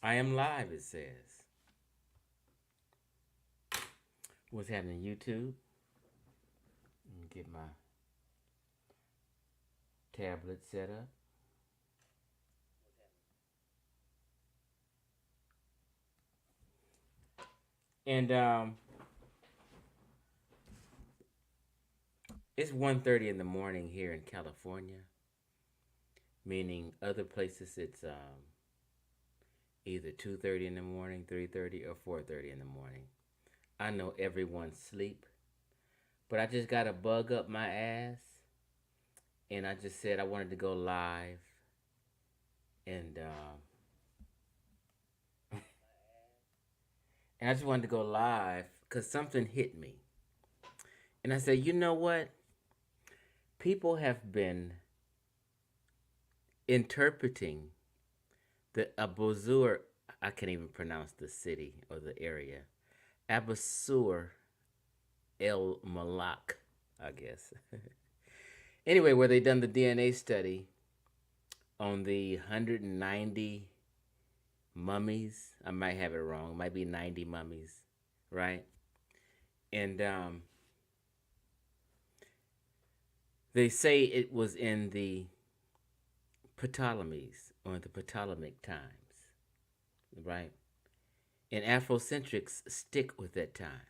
I am live, it says. What's happening, YouTube? Let me get my tablet set up. And it's 1:30 in the morning here in California, meaning other places it's either 2:30 in the morning, 3:30, or 4:30 in the morning. I know everyone's sleep, but I just got a bug up my ass, and I just said I wanted to go live, and and I just wanted to go live because something hit me, and I said, you know what? People have been interpreting the Abusir. I can't even pronounce the city or the area. Abusir El Malak, I guess. Anyway, where they done the DNA study on the 190 mummies. I might have it wrong. It might be 90 mummies, right? And they say it was in the Ptolemies or the Ptolemaic times, right? And Afrocentrics stick with that time.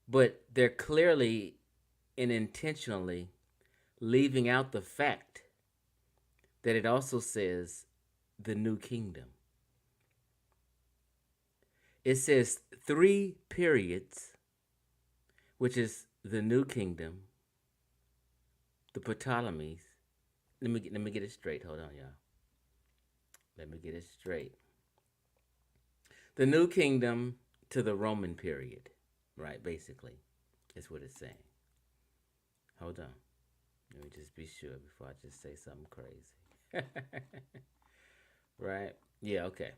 But they're clearly and intentionally leaving out the fact that it also says the new kingdom. It says 3 periods, which is the new kingdom, the Ptolemies. Let me get it straight. Hold on, y'all. Let me get it straight. The new kingdom to the Roman period, right? Basically, is what it's saying. Hold on. Let me just be sure before I just say something crazy. Right? Yeah, okay.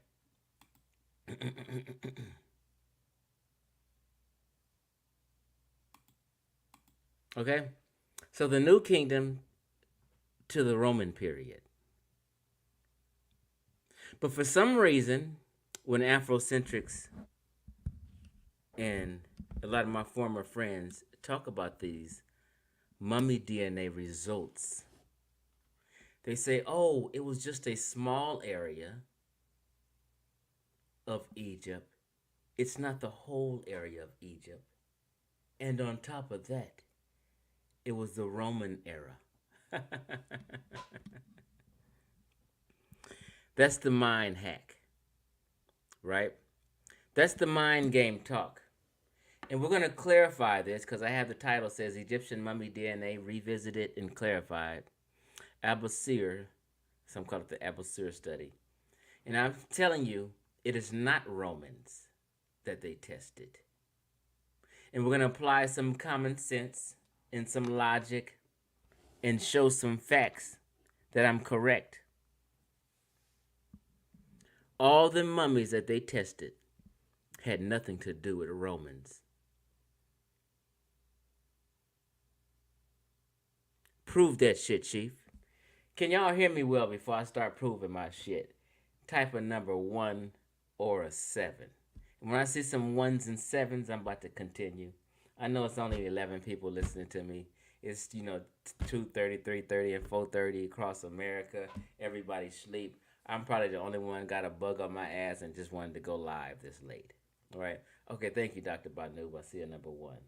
Okay? So the new kingdom to the Roman period. But for some reason, when Afrocentrics and a lot of my former friends talk about these mummy DNA results, they say, oh, it was just a small area of Egypt. It's not the whole area of Egypt. And on top of that, it was the Roman era. That's the mind hack, right? That's the mind game talk. And we're going to clarify this because I have the title says Egyptian Mummy DNA Revisited and Clarified. Abusir, some call it the Abusir study. And I'm telling you, it is not Romans that they tested. And we're going to apply some common sense and some logic and show some facts that I'm correct. All the mummies that they tested had nothing to do with Romans. Prove that shit, Chief. Can y'all hear me well before I start proving my shit? Type a number 1 or a 7. And when I see some 1s and 7s, I'm about to continue. I know it's only 11 people listening to me. It's, 2:30, 3:30, and 4:30 across America. Everybody sleep. I'm probably the only one got a bug on my ass and just wanted to go live this late. All right. Okay, thank you, Dr. Banoob. I see a number 1.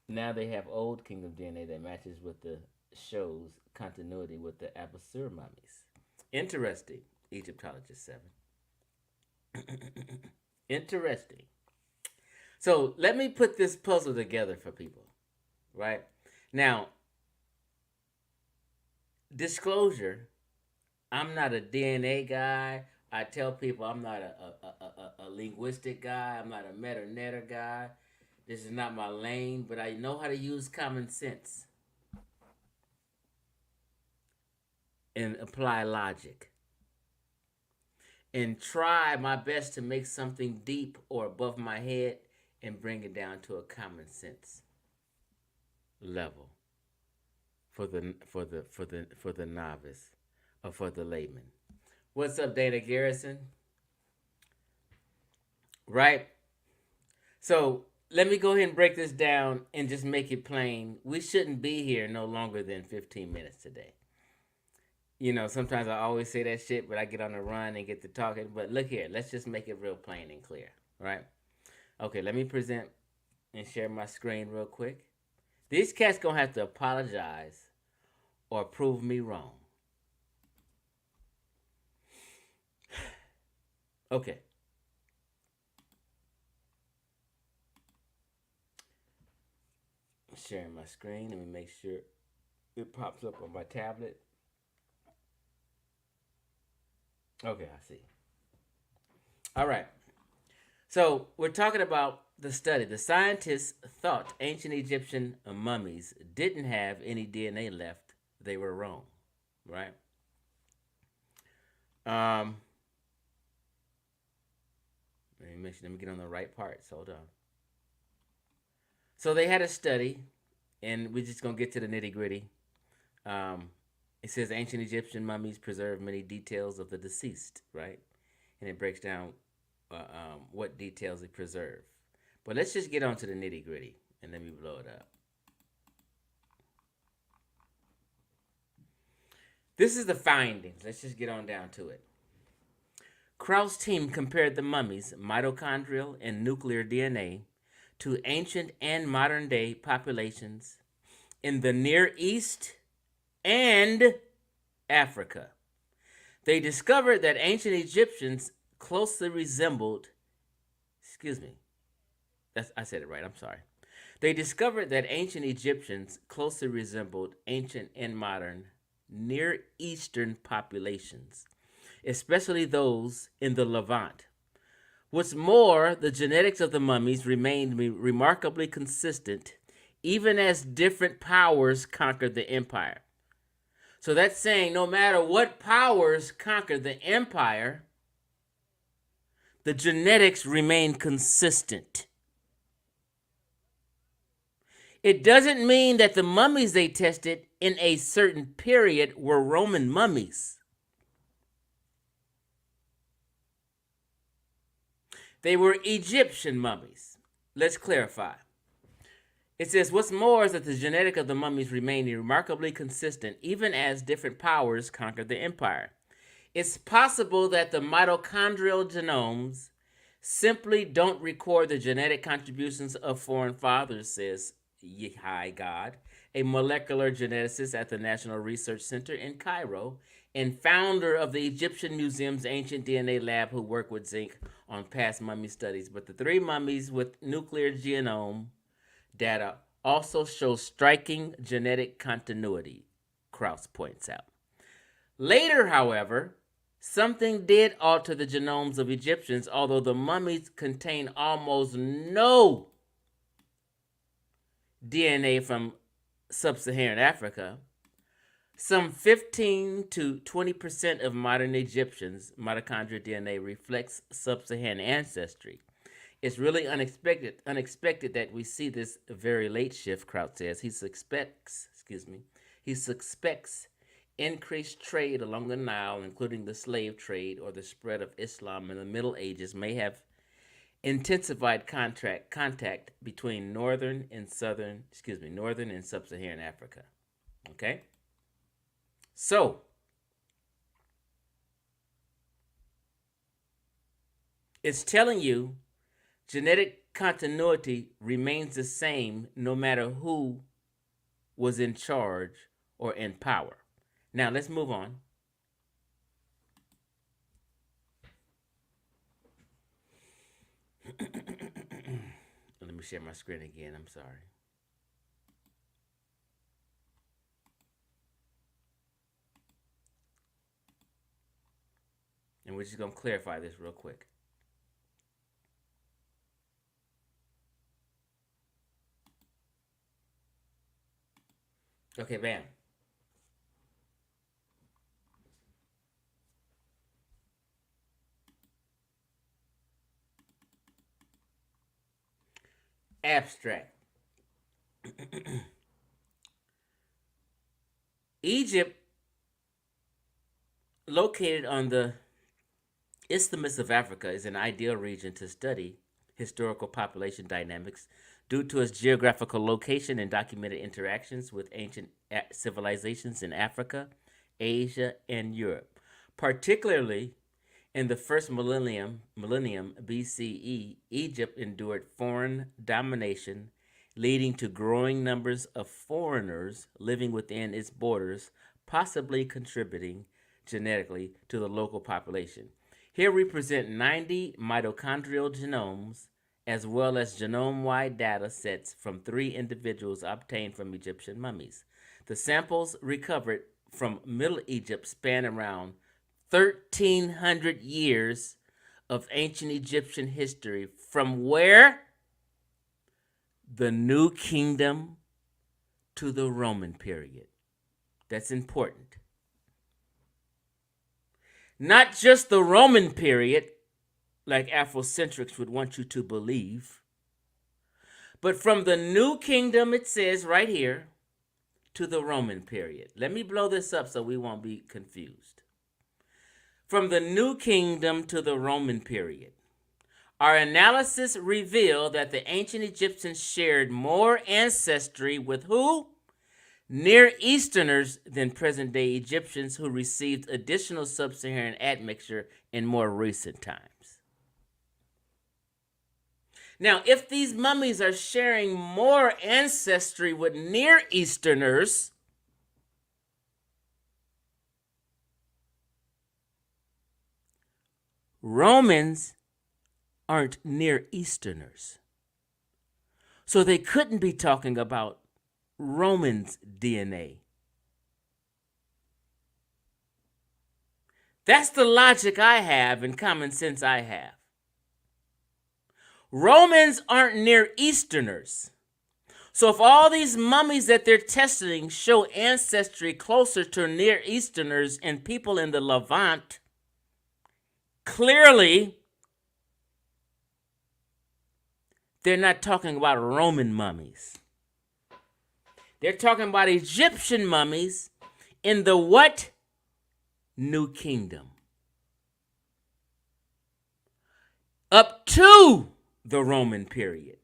Now they have old Kingdom DNA that matches with the show's continuity with the Abusir mummies. Interesting, Egyptologist 7. Interesting. So let me put this puzzle together for people, right? Now, disclosure, I'm not a DNA guy. I tell people I'm not a linguistic guy. I'm not a meta-netter guy. This is not my lane, but I know how to use common sense and apply logic and try my best to make something deep or above my head and bring it down to a common sense level for the novice. or for the layman. What's up, Dana Garrison? Right? So let me go ahead and break this down and just make it plain. We shouldn't be here no longer than 15 minutes today. You know, sometimes I always say that shit, but I get on the run and get to talking. But look here, let's just make it real plain and clear, right? Okay, let me present and share my screen real quick. These cats gonna have to apologize or prove me wrong. Okay. Sharing my screen. Let me make sure it pops up on my tablet. Okay, I see. All right. So we're talking about the study. The scientists thought ancient Egyptian mummies didn't have any DNA left. They were wrong, right? Um, let me get on the right parts. Hold on. So they had a study, and we're just gonna get to the nitty gritty. Um, it says ancient Egyptian mummies preserve many details of the deceased, right? And it breaks down what details it preserve. But let's just get on to the nitty gritty and let me blow it up. This is the findings. Let's just get on down to it. Kraus' team compared the mummies' mitochondrial and nuclear DNA to ancient and modern day populations in the Near East and Africa. They discovered that ancient Egyptians closely resembled, I said it right, I'm sorry. They discovered that ancient Egyptians closely resembled ancient and modern Near Eastern populations, especially those in the Levant. What's more, the genetics of the mummies remained remarkably consistent even as different powers conquered the empire. So that's saying no matter what powers conquered the empire, the genetics remain consistent. It doesn't mean that the mummies they tested in a certain period were Roman mummies. They were Egyptian mummies. Let's clarify. It says, what's more is that the genetic of the mummies remained remarkably consistent even as different powers conquered the empire. It's possible that the mitochondrial genomes simply don't record the genetic contributions of foreign fathers, says Yehai God, a molecular geneticist at the National Research Center in Cairo and founder of the Egyptian Museum's Ancient DNA Lab, who worked with Zinc on past mummy studies. But the three mummies with nuclear genome data also show striking genetic continuity, Kraus points out. Later, however, something did alter the genomes of Egyptians, although the mummies contain almost no DNA from sub-Saharan Africa. Some 15 to 20% of modern Egyptians' mitochondrial DNA reflects sub-Saharan ancestry. It's really unexpected that we see this very late shift, Kraut says. He suspects increased trade along the Nile, including the slave trade or the spread of Islam in the Middle Ages, may have intensified contact between northern and sub-Saharan Africa. Okay? So, it's telling you genetic continuity remains the same no matter who was in charge or in power. Now, let's move on. Let me share my screen again. I'm sorry. And we're just going to clarify this real quick. Okay, bam. Abstract. Egypt located on the Isthmus of Africa, is an ideal region to study historical population dynamics due to its geographical location and documented interactions with ancient civilizations in Africa, Asia, and Europe. Particularly in the first millennium BCE, Egypt endured foreign domination, leading to growing numbers of foreigners living within its borders, possibly contributing genetically to the local population. Here we present 90 mitochondrial genomes as well as genome-wide data sets from 3 individuals obtained from Egyptian mummies. The samples recovered from Middle Egypt span around 1,300 years of ancient Egyptian history from where? The New Kingdom to the Roman period. That's important. Not just the Roman period, like Afrocentrics would want you to believe, but from the New Kingdom, it says right here, to the Roman period. Let me blow this up so we won't be confused. From the New Kingdom to the Roman period. Our analysis revealed that the ancient Egyptians shared more ancestry with who? Near Easterners than present-day Egyptians, who received additional sub-Saharan admixture in more recent times. Now, if these mummies are sharing more ancestry with Near Easterners, Romans aren't Near Easterners. So they couldn't be talking about Romans' DNA. That's the logic I have and common sense I have. Romans aren't Near Easterners. So if all these mummies that they're testing show ancestry closer to Near Easterners and people in the Levant, clearly they're not talking about Roman mummies. They're talking about Egyptian mummies in the what? New Kingdom. Up to the Roman period.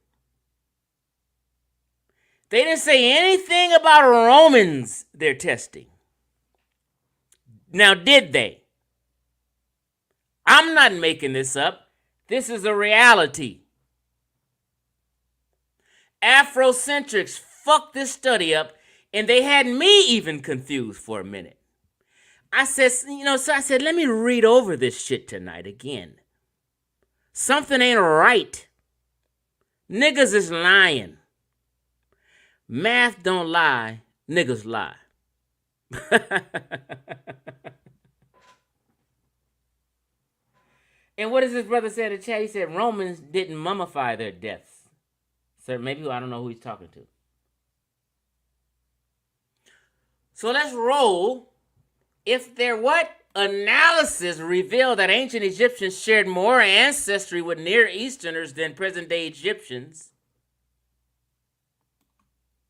They didn't say anything about Romans they're testing. Now, did they? I'm not making this up. This is a reality. Afrocentrics fucked this study up, and they had me even confused for a minute. I said, let me read over this shit tonight again. Something ain't right. Niggas is lying. Math don't lie, niggas lie. And what does this brother say in the chat? He said Romans didn't mummify their deaths. So maybe I don't know who he's talking to. So let's roll. If their what? Analysis revealed that ancient Egyptians shared more ancestry with Near Easterners than present-day Egyptians,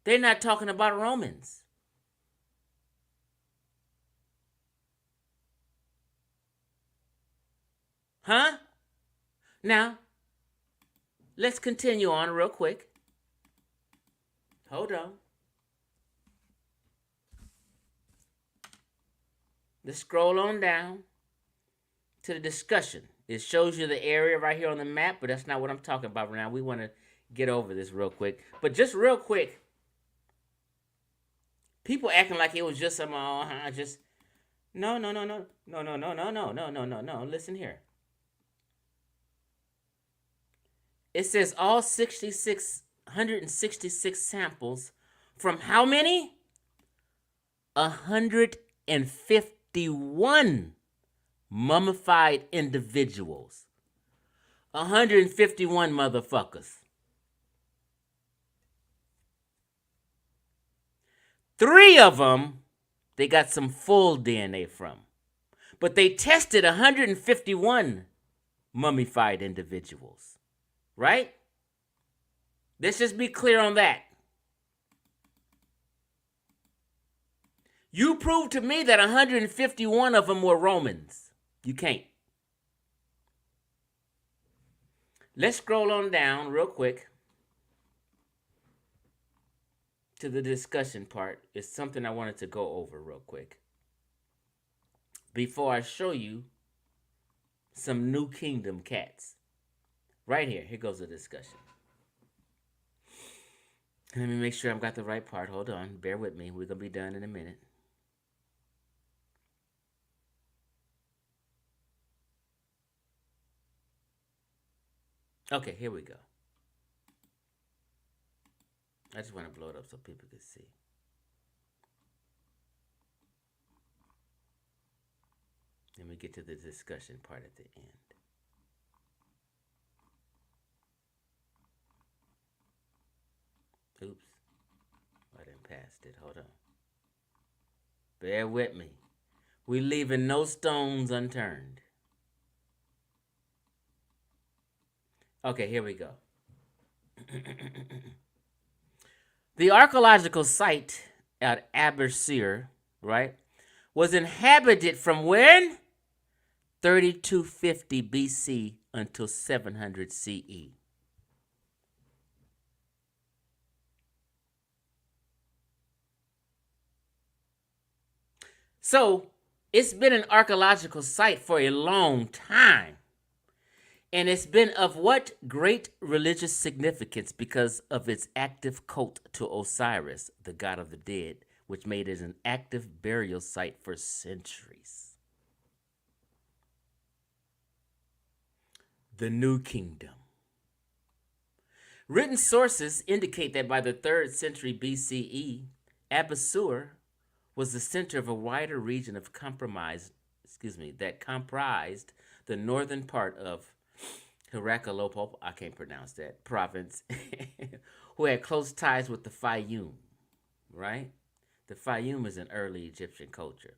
they're not talking about Romans. Huh? Now, let's continue on real quick. Hold on. Let's scroll on down to the discussion. It shows you the area right here on the map, but that's not what I'm talking about right now. We want to get over this real quick. But just real quick, people acting like it was just some, no. Listen here. It says all 166 samples from how many? 151 mummified individuals. 151 motherfuckers. 3 of them, they got some full DNA from. But they tested 151 mummified individuals. Right? Let's just be clear on that. You prove to me that 151 of them were Romans. You can't. Let's scroll on down real quick to the discussion part. It's something I wanted to go over real quick before I show you some New Kingdom cats. Right here. Here goes the discussion. Let me make sure I've got the right part. Hold on. Bear with me. We're going to be done in a minute. Okay, here we go. I just want to blow it up so people can see. Let me get to the discussion part at the end. Oops. I done passed it. Hold on. Bear with me. We're leaving no stones unturned. Okay, here we go. The archaeological site at Abusir, right, was inhabited from when? 3250 BC until 700 CE. So, it's been an archaeological site for a long time. And it's been of what great religious significance because of its active cult to Osiris, the god of the dead, which made it an active burial site for centuries. The New Kingdom. Written sources indicate that by the 3rd century BCE, Abusir was the center of a wider region of that comprised the northern part of Heracleopolis, I can't pronounce that, province, who had close ties with the Fayum, right? The Fayum is an early Egyptian culture.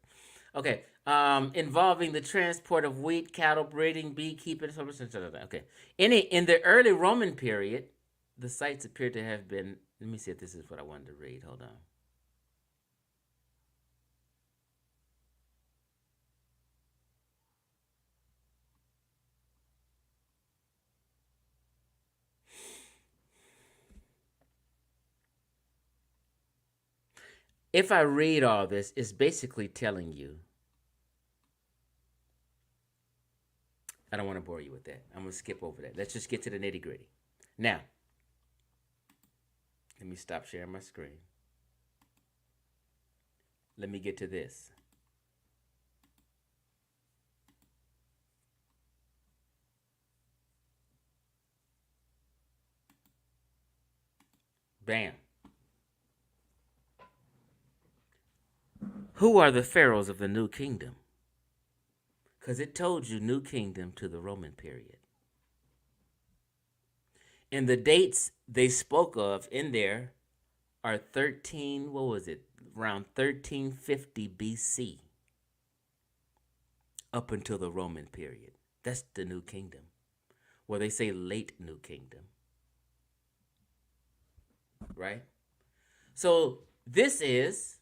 Okay, involving the transport of wheat, cattle, breeding, beekeeping, okay. In the early Roman period, the sites appear to have been, let me see if this is what I wanted to read, hold on. If I read all this, it's basically telling you. I don't want to bore you with that. I'm going to skip over that. Let's just get to the nitty gritty. Now, let me stop sharing my screen. Let me get to this. Bam. Who are the pharaohs of the New Kingdom? Because it told you New Kingdom to the Roman period. And the dates they spoke of in there are around 1350 BC up until the Roman period. That's the New Kingdom. Well, they say late New Kingdom. Right? So this is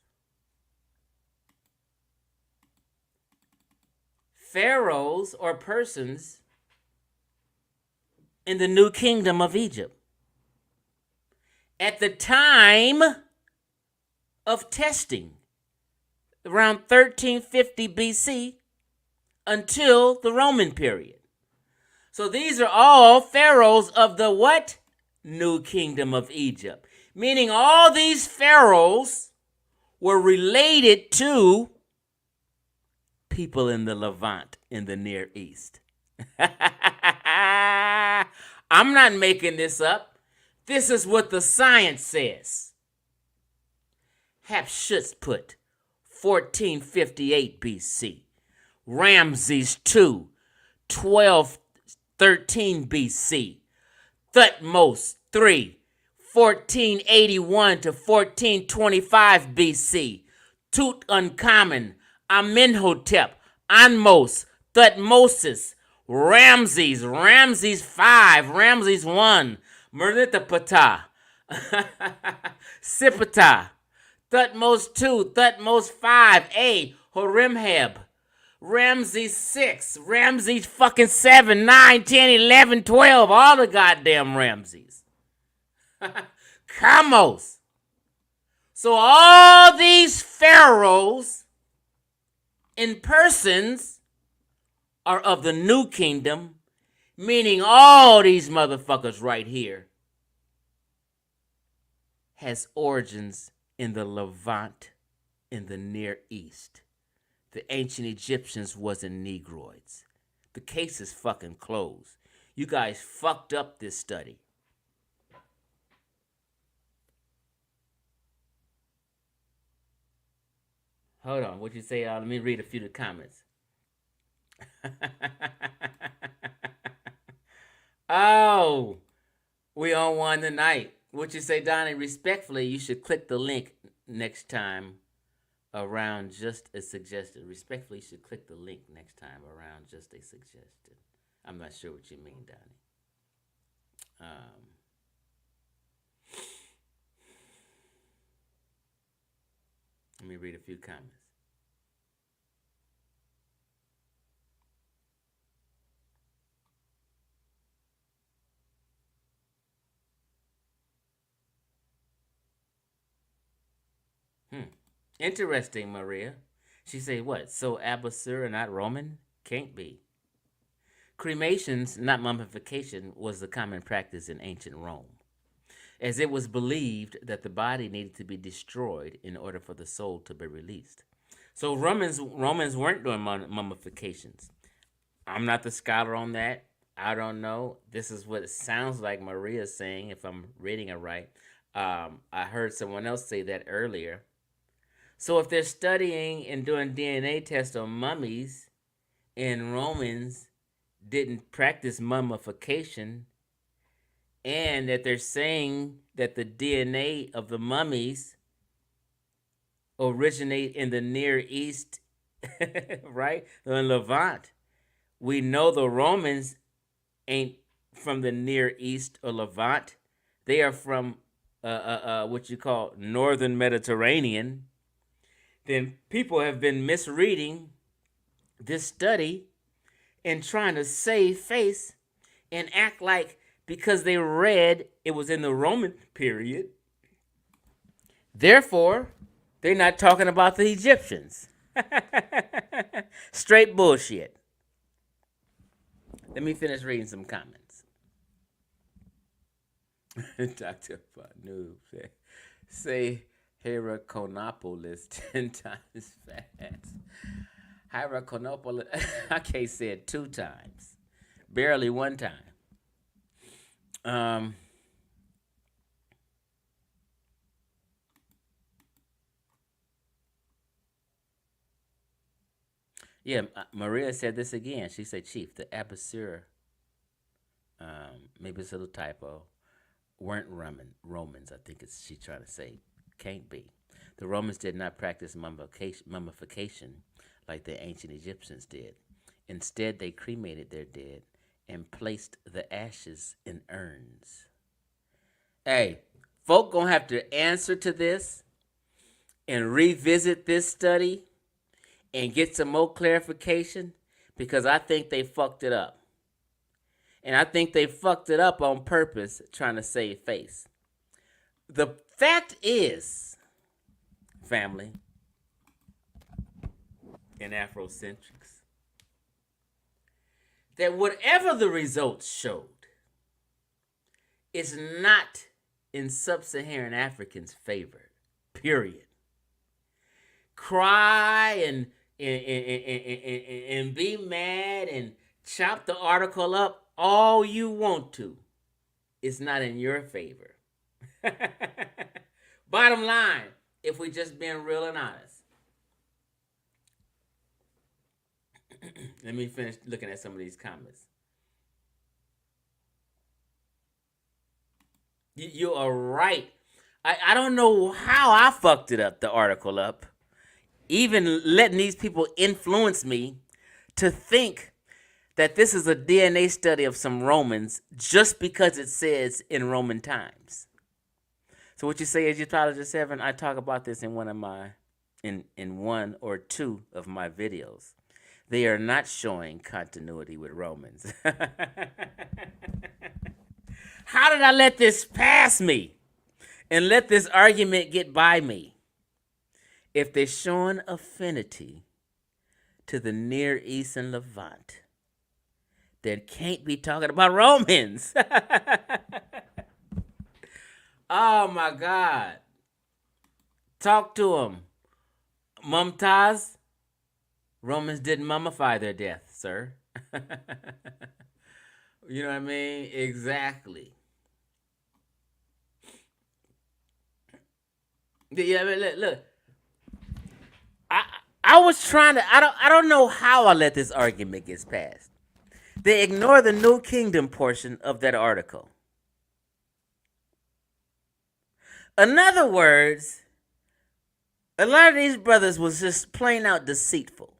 pharaohs or persons in the New Kingdom of Egypt at the time of testing, around 1350 BC until the Roman period. So these are all pharaohs of the what? New Kingdom of Egypt. Meaning all these pharaohs were related to people in the Levant, in the Near East. I'm not making this up. This is what the science says. Hatshepsut, 1458 BC. Ramses II, 1213 BC. Thutmose III, 1481 to 1425 BC. Tutankhamun, Amenhotep, Anmos, Thutmosis, Ramses V, Ramses I, Merneptah, Siptah, Thutmose 2, Thutmose 5, Horemheb, Ramses 6, Ramses fucking 7, 9, 10, 11, 12, all the goddamn Ramses. Kamos. So all these pharaohs in persons are of the new kingdom, meaning all these motherfuckers right here has origins in the Levant, in the Near East. The ancient Egyptians wasn't Negroids. The case is fucking closed. You guys fucked up this study. Hold on, what'd you say? Let me read a few of the comments. Oh, we on one tonight. What you say, Donnie? Respectfully, you should click the link next time around just as suggested. Respectfully, you should click the link next time around just as suggested. I'm not sure what you mean, Donnie. Let me read a few comments. Interesting, Maria. She say what? So Abusir not Roman? Can't be. Cremations, not mummification, was the common practice in ancient Rome, as it was believed that the body needed to be destroyed in order for the soul to be released. So Romans weren't doing mummifications. I'm not the scholar on that. I don't know. This is what it sounds like Maria's saying, if I'm reading it right. I heard someone else say that earlier. So if they're studying and doing DNA tests on mummies and Romans didn't practice mummification, and that they're saying that the DNA of the mummies originate in the Near East, right? The Levant. We know the Romans ain't from the Near East or Levant. They are from what you call Northern Mediterranean. Then people have been misreading this study and trying to save face and act like because they read it was in the Roman period, therefore, they're not talking about the Egyptians. Straight bullshit. Let me finish reading some comments. Dr. Noob say Hierakonpolis 10 times fast. Hierakonpolis, I can't say it 2 times. Barely 1 time. Yeah, Maria said this again. She said, Chief, the Abusir, maybe it's a little typo, weren't Romans, I think it's she's trying to say. Can't be. The Romans did not practice mummification like the ancient Egyptians did. Instead, they cremated their dead and placed the ashes in urns. Hey, folk gonna have to answer to this and revisit this study and get some more clarification, because I think they fucked it up. And I think they fucked it up on purpose, trying to save face. The fact is, family, and Afrocentrics, that whatever the results showed is not in sub-Saharan Africans' favor, period. Cry and be mad and chop the article up all you want to. It's not in your favor. Bottom line, if we just being real and honest. Let me finish looking at some of these comments. You are right. I don't know how I fucked it up, the article up. Even letting these people influence me to think that this is a DNA study of some Romans just because it says in Roman times. So what you say, Egyptologist 7, I talk about this in one or two of my videos. They are not showing continuity with Romans. How did I let this pass me and let this argument get by me? If they're showing affinity to the Near East and Levant, then can't be talking about Romans. Oh my God. Talk to them. Mumtaz, Romans didn't mummify their death, sir. You know what I mean? Exactly. Yeah, but look. I was trying to. I don't know how I let this argument get passed. They ignore the New Kingdom portion of that article. In other words, a lot of these brothers was just plain out deceitful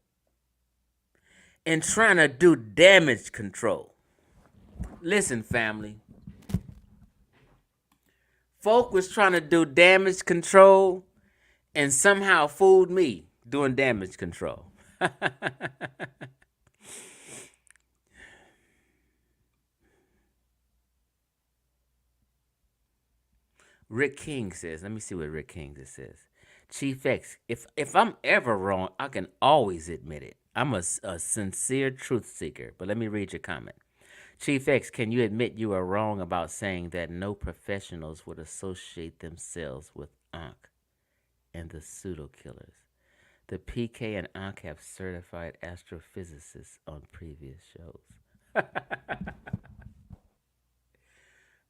and trying to do damage control. Listen, family. Folk was trying to do damage control and somehow fooled me doing damage control. Rick King says, let me see what Rick King says. Chief X, if I'm ever wrong, I can always admit it. I'm a sincere truth seeker. But let me read your comment. Chief X, can you admit you are wrong about saying that no professionals would associate themselves with Ankh and the pseudo killers? The PK and Ankh have certified astrophysicists on previous shows.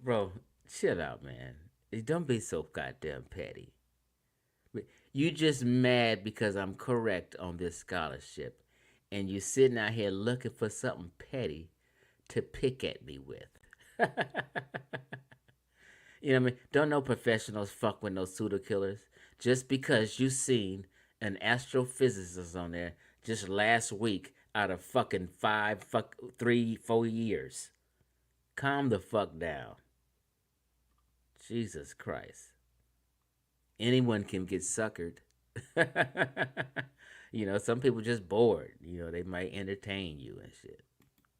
Bro, chill out, man. Don't be so goddamn petty. You just mad because I'm correct on this scholarship, and you sitting out here looking for something petty to pick at me with. You know what I mean? Don't no professionals fuck with no pseudo killers. Just because you seen an astrophysicist on there just last week out of fucking 3-4 years. Calm the fuck down. Jesus Christ. Anyone can get suckered. You know, some people just bored. You know, they might entertain you and shit.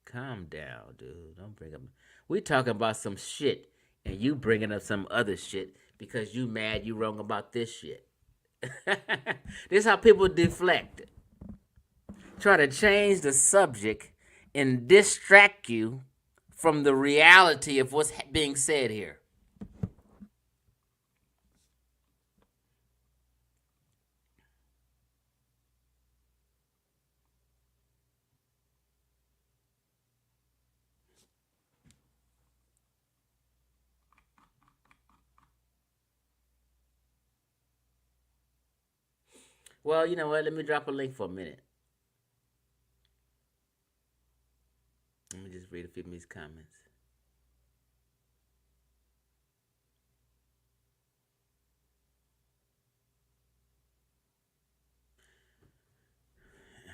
Calm down, dude. Don't bring up. We talking about some shit, and you bringing up some other shit because you mad you wrong about this shit. This is how people deflect. Try to change the subject and distract you from the reality of what's being said here. Well, you know what? Let me drop a link for a minute. Let me just read a few of these comments.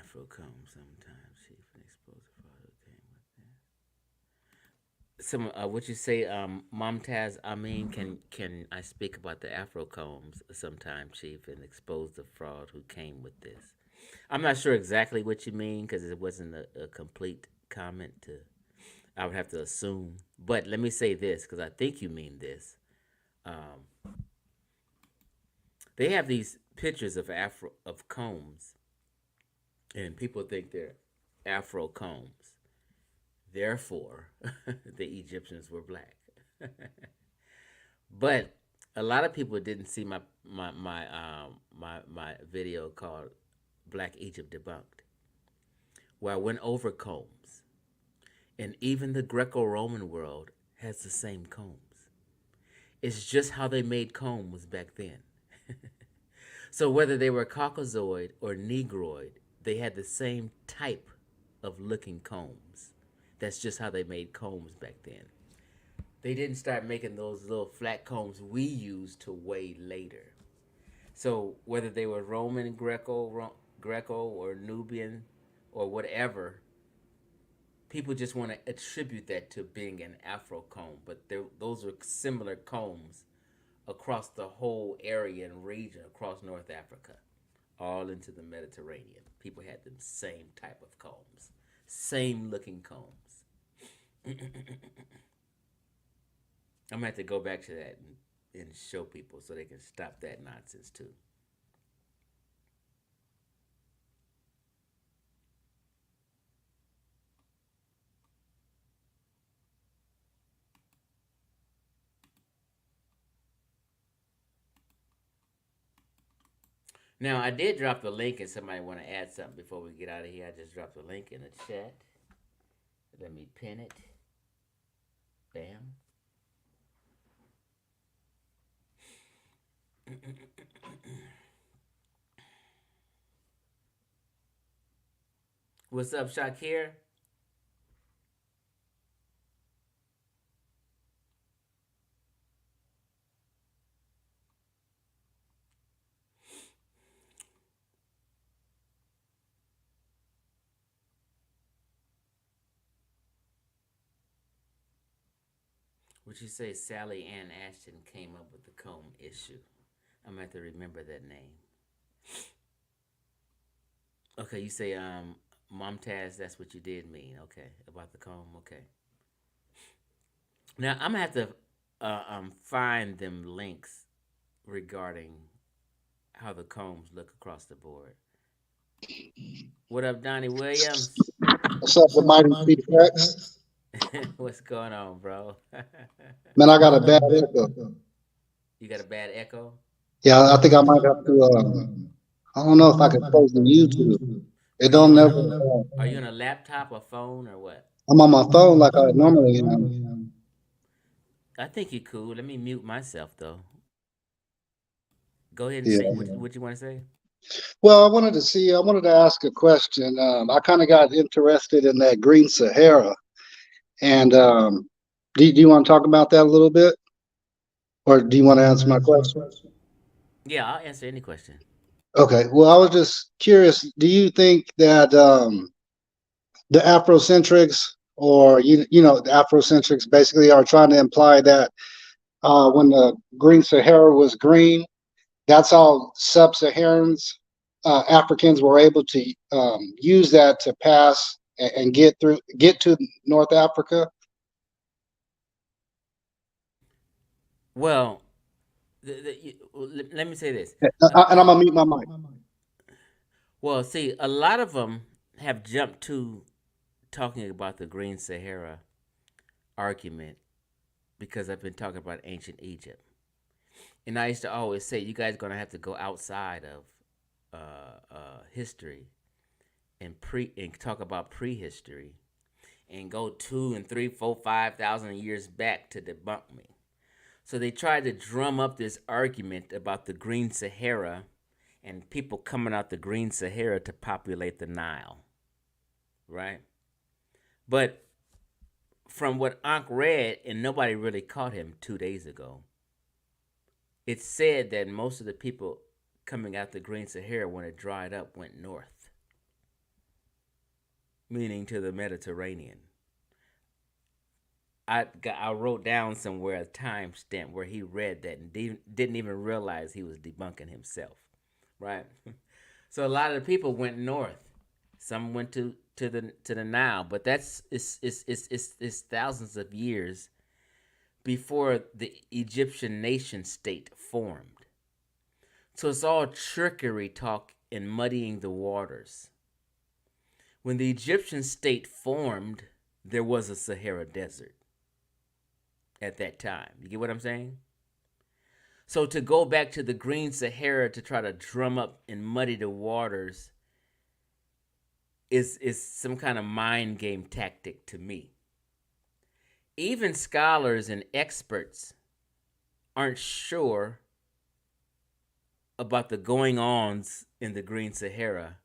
Afro comb sometimes, chief and explosive photo came with that. Some what you say, Momtaz? I mean, can I speak about the Afro combs sometime, chief, and expose the fraud who came with this? I'm not sure exactly what you mean because it wasn't a complete comment. I would have to assume, but let me say this because I think you mean this. They have these pictures of combs, and people think they're Afro combs. Therefore, the Egyptians were black. But a lot of people didn't see my video called Black Egypt Debunked, where I went over combs. And even the Greco-Roman world has the same combs. It's just how they made combs back then. So whether they were Caucazoid or Negroid, they had the same type of looking combs. That's just how they made combs back then. They didn't start making those little flat combs we use till way later. So whether they were Roman, Greco or Nubian or whatever, people just want to attribute that to being an Afro comb. But those are similar combs across the whole area and region across North Africa, all into the Mediterranean. People had the same type of combs, same looking combs. I'm gonna have to go back to that and show people so they can stop that nonsense too. Now I did drop the link, and somebody want to add something before we get out of here. I just dropped the link in the chat. Let me pin it. Bam. What's up, Shakir? Would you say Sally Ann Ashton came up with the comb issue? I'm gonna have to remember that name. Okay, you say Momtaz, that's what you did mean. Okay, about the comb. Okay. Now I'm gonna have to find them links regarding how the combs look across the board. What up, Donnie Williams? What's up, the mighty T-Rex? What's going on, bro? Man, I got a bad echo. You got a bad echo? Yeah, I think I might have to. I don't know if I can close the YouTube. It Are you don't on never. a are you on a laptop or phone or what? I'm on my phone like I normally am. I think you're cool. Let me mute myself though. Go ahead and Yeah. say what you want to say. Well, I wanted to see. I wanted to ask a question. I kind of got interested in that Green Sahara, and do you want to talk about that a little bit, or do you want to answer my question? Yeah, I'll answer any question. Okay. Well, I was just curious. Do you think that the Afrocentrics, or the Afrocentrics basically are trying to imply that when the Green Sahara was green, that's how sub-Saharans, Africans were able to use that to pass and get to North Africa. Well, let me say this. And I'm gonna mute my mic. Well, see, a lot of them have jumped to talking about the Green Sahara argument because I've been talking about ancient Egypt. And I used to always say, you guys are going to have to go outside of history and talk about prehistory and go 2 and 3, 4, 5,000 years back to debunk me. So they tried to drum up this argument about the Green Sahara and people coming out the Green Sahara to populate the Nile, right? But from what Ankh read, and nobody really caught him 2 days ago, it said that most of the people coming out the Green Sahara when it dried up went north, meaning to the Mediterranean. I wrote down somewhere a timestamp where he read that and didn't even realize he was debunking himself, right? So a lot of the people went north. Some went to the Nile, but it's thousands of years before the Egyptian nation state formed. So it's all trickery talk and muddying the waters. When the Egyptian state formed, there was a Sahara Desert at that time. You get what I'm saying? So to go back to the Green Sahara to try to drum up and muddy the waters is some kind of mind game tactic to me. Even scholars and experts aren't sure about the going ons in the Green Sahara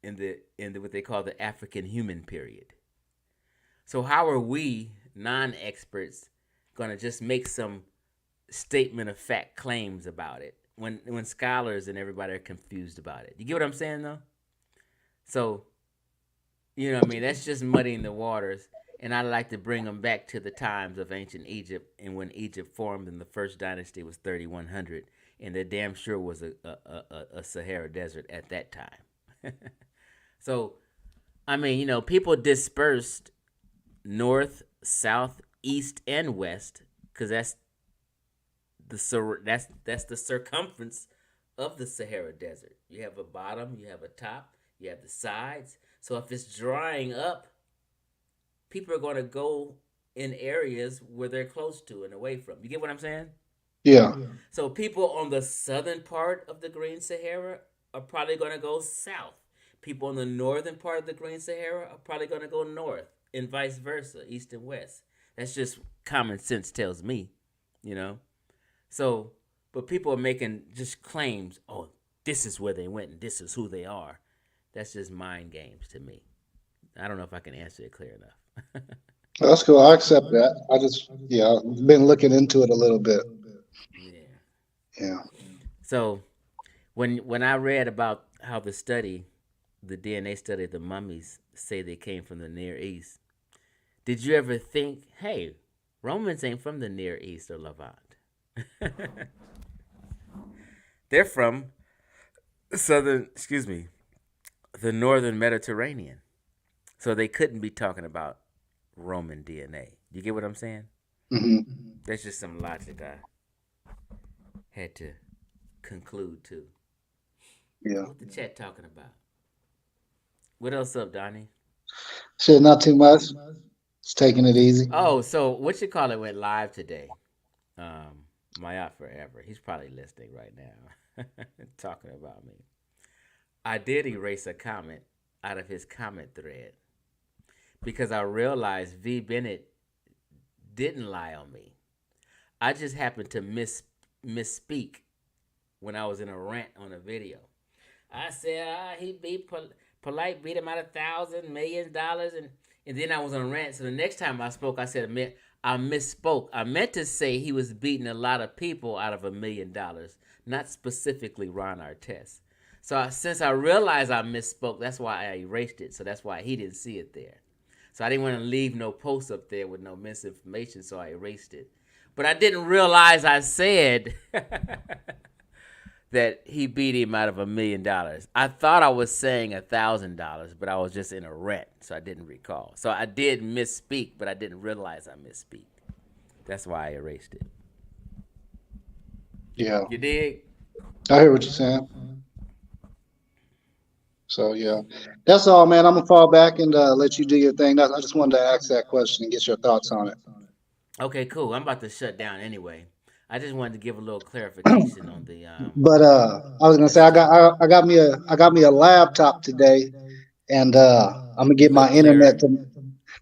in the what they call the African human period. So how are we non-experts going to just make some statement of fact claims about it when scholars and everybody are confused about it? You get what I'm saying though? So, I mean, that's just muddying the waters. And I like to bring them back to the times of ancient Egypt and when Egypt formed and the first dynasty was 3100. And there damn sure was a Sahara Desert at that time. So, I mean, people dispersed north, south, east, and west because that's the circumference of the Sahara Desert. You have a bottom, you have a top, you have the sides. So if it's drying up, people are going to go in areas where they're close to and away from. You get what I'm saying? Yeah. So people on the southern part of the Green Sahara are probably going to go south. People on the northern part of the Green Sahara are probably going to go north, and vice versa, east and west. That's just common sense tells me, you know. So, but people are making just claims. Oh, this is where they went, and this is who they are. That's just mind games to me. I don't know if I can answer it clear enough. That's cool. I accept that. I just, yeah, I've been looking into it a little bit. Yeah. Yeah. So when I read about how the DNA study of the mummies say they came from the Near East, did you ever think, hey, Romans ain't from the Near East or Levant? They're from the northern Mediterranean. So they couldn't be talking about Roman DNA. You get what I'm saying? Hmm. That's just some logic I had to conclude too. Yeah. What the chat talking about? What else up, Donnie? Shit, not too much. It's taking it easy. Oh, so what you call it went live today. Mayat Forever. He's probably listening right now, talking about me. I did erase a comment out of his comment thread because I realized V Bennett didn't lie on me. I just happened to misspeak when I was in a rant on a video. I said he beat polite, beat him out $1,000 million, and then I was on a rant. So the next time I spoke, I said I misspoke. I meant to say he was beating a lot of people out of $1 million, not specifically Ron Artest. So since I realized I misspoke, that's why I erased it. So that's why he didn't see it there. So I didn't want to leave no post up there with no misinformation, so I erased it. But I didn't realize I said that he beat him out of $1 million. I thought I was saying $1,000, but I was just in a rant, so I didn't recall. So I did misspeak, but I didn't realize I misspeak. That's why I erased it. Yeah. You dig? I hear what you're saying. So yeah, that's all, man. I'm gonna fall back and let you do your thing. I just wanted to ask that question and get your thoughts on it. Okay, cool. I'm about to shut down anyway. I just wanted to give a little clarification on But I was gonna that say study. I got me a laptop today, and I'm gonna You get my look clearer. internet to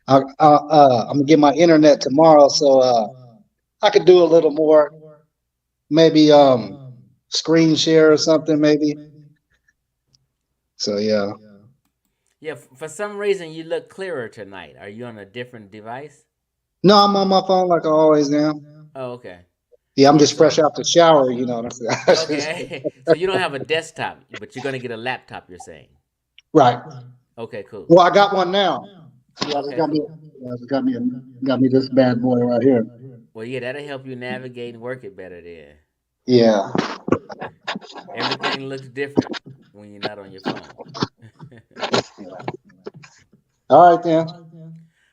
I'm gonna get my internet tomorrow, so I could do a little more, maybe screen share or something, maybe. So yeah. Yeah, for some reason you look clearer tonight. Are you on a different device? No, I'm on my phone like I always am. Oh, okay. Yeah, I'm Yeah, just fresh so out the shower, you know what I'm saying? okay. So you don't have a desktop, but you're gonna get a laptop, you're saying. Right. Okay, cool. Well, I got one now. See, I just Okay, got me, cool. I just got me this bad boy right here. Well, yeah, that'll help you navigate and work it better then. Yeah. Everything looks different when you're not on your phone. All right, then.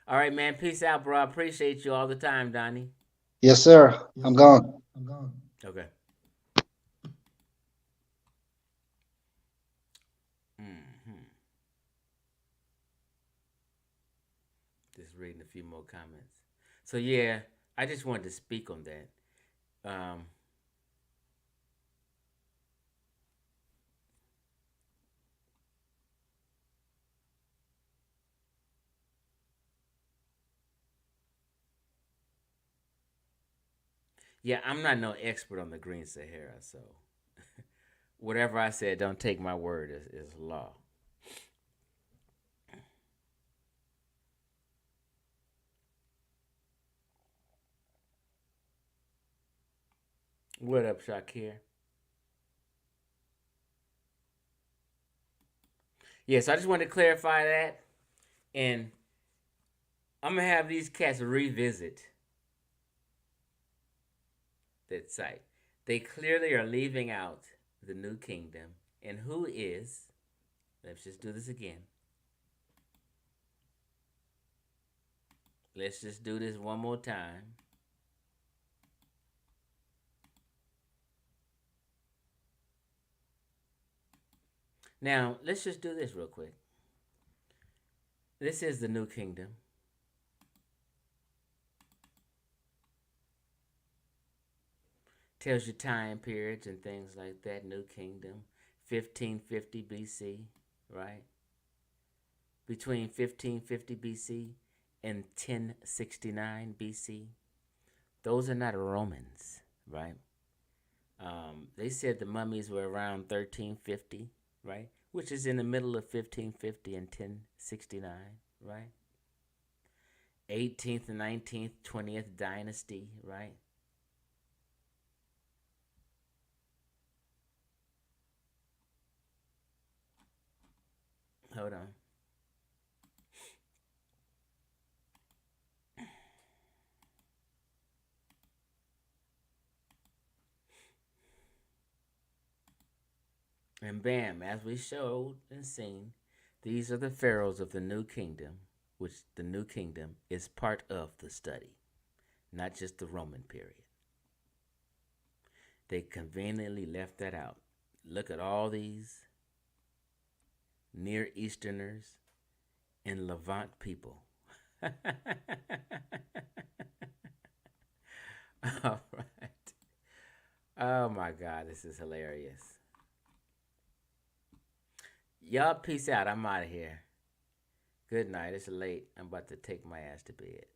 All right, man. Peace out, bro. I appreciate you all the time, Donnie. Yes, sir. I'm gone. Okay. Hmm. Just reading a few more comments. So yeah, I just wanted to speak on that. Um, yeah, I'm not no expert on the Green Sahara, so whatever I said, don't take my word as law. What up, Shakir? Yeah, so I just wanted to clarify that. And I'm gonna have these cats revisit that site. They clearly are leaving out the New Kingdom. And who is, let's just do this again. Let's just do this one more time. Now, let's just do this real quick. This is the New Kingdom. Tells you time periods and things like that. New Kingdom, 1550 BC, right? Between 1550 BC and 1069 BC. Those are not Romans, right? They said the mummies were around 1350, right? Which is in the middle of 1550 and 1069, right? 18th and 19th, 20th dynasty, right? Hold on. And bam, as we showed and seen, these are the pharaohs of the New Kingdom, which the New Kingdom is part of the study, not just the Roman period. They conveniently left that out. Look at all these Near Easterners and Levant people. All right. Oh my God, this is hilarious. Y'all, peace out. I'm out of here. Good night. It's late. I'm about to take my ass to bed.